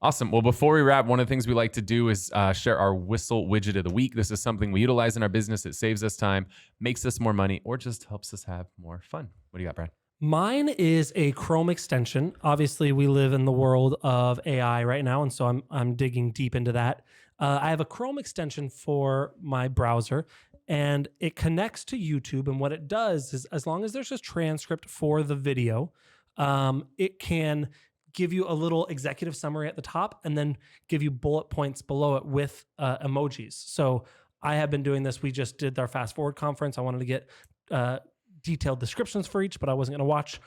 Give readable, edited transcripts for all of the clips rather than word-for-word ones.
Awesome. Well, before we wrap, one of the things we like to do is share our Whissel widget of the week. This is something we utilize in our business. It saves us time, makes us more money, or just helps us have more fun. What do you got, Brad? Mine is a Chrome extension. Obviously, we live in the world of AI right now, and so I'm digging deep into that. I have a Chrome extension for my browser, and it connects to YouTube. And what it does is, as long as there's a transcript for the video, it can give you a little executive summary at the top, and then give you bullet points below it with emojis. So I have been doing this. We just did our Fast Forward conference. I wanted to get detailed descriptions for each, but I wasn't going to watch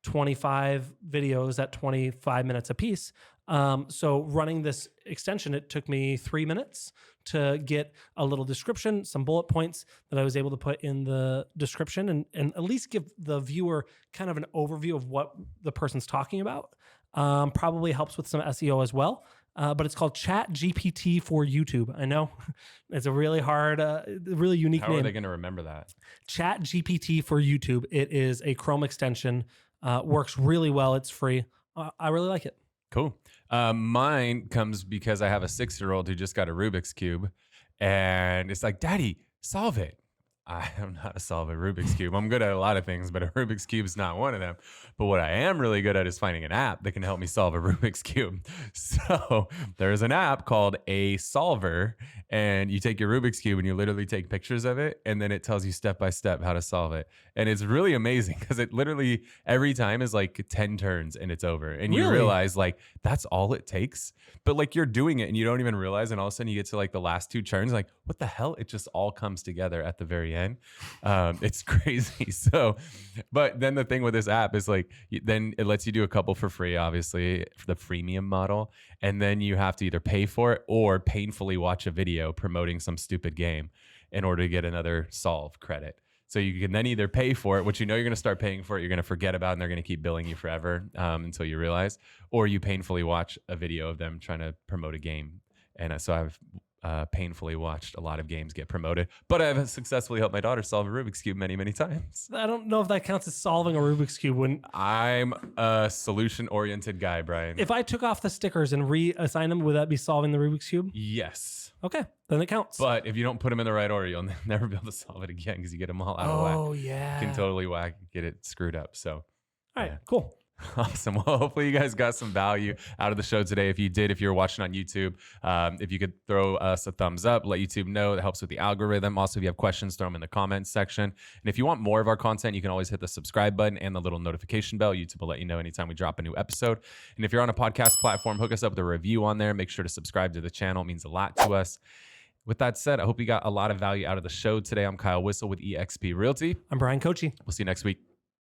25 videos at 25 minutes a piece. So running this extension, it took me 3 minutes to get a little description, some bullet points that I was able to put in the description, and at least give the viewer kind of an overview of what the person's talking about. Probably helps with some SEO as well. But it's called Chat GPT for YouTube. I know it's a really hard, really unique name. How are they going to remember that? Chat GPT for YouTube. It is a Chrome extension. Works really well. It's free. I really like it. Cool. Mine comes because I have a 6-year-old who just got a Rubik's Cube, and it's like, Daddy, solve it. I don't know how to solve a Rubik's Cube. I'm good at a lot of things, but a Rubik's Cube is not one of them. But what I am really good at is finding an app that can help me solve a Rubik's Cube. So there's an app called A Solver, and you take your Rubik's Cube and you literally take pictures of it, and then it tells you step by step how to solve it. And it's really amazing because it literally every time is like 10 turns and it's over. And you realize like that's all it takes. But like you're doing it and you don't even realize, and all of a sudden you get to like the last 2 turns, like what the hell? It just all comes together at the very end. It's crazy. So, but then the thing with this app is like, then it lets you do a couple for free, obviously, for the freemium model. And then you have to either pay for it or painfully watch a video promoting some stupid game in order to get another solve credit. So you can then either pay for it, which you know you're going to start paying for it, you're going to forget about, and they're going to keep billing you forever until you realize, or you painfully watch a video of them trying to promote a game. And so I've painfully watched a lot of games get promoted, but I've successfully helped my daughter solve a Rubik's Cube many, many times. I don't know if that counts as solving a Rubik's Cube. When I'm a solution-oriented guy, Brian. If I took off the stickers and reassign them, would that be solving the Rubik's Cube? Yes. Okay, then it counts. But if you don't put them in the right order, you'll never be able to solve it again because you get them all out of whack. Oh, yeah. You can totally get it screwed up. So, all right, cool. Awesome. Well, hopefully you guys got some value out of the show today. If you did, if you're watching on YouTube, if you could throw us a thumbs up, let YouTube know. That helps with the algorithm. Also, if you have questions, throw them in the comments section. And if you want more of our content, you can always hit the subscribe button and the little notification bell. YouTube will let you know anytime we drop a new episode. And if you're on a podcast platform, hook us up with a review on there. Make sure to subscribe to the channel. It means a lot to us. With that said, I hope you got a lot of value out of the show today. I'm Kyle Whissel with eXp Realty. I'm Bryan Kochi. We'll see you next week.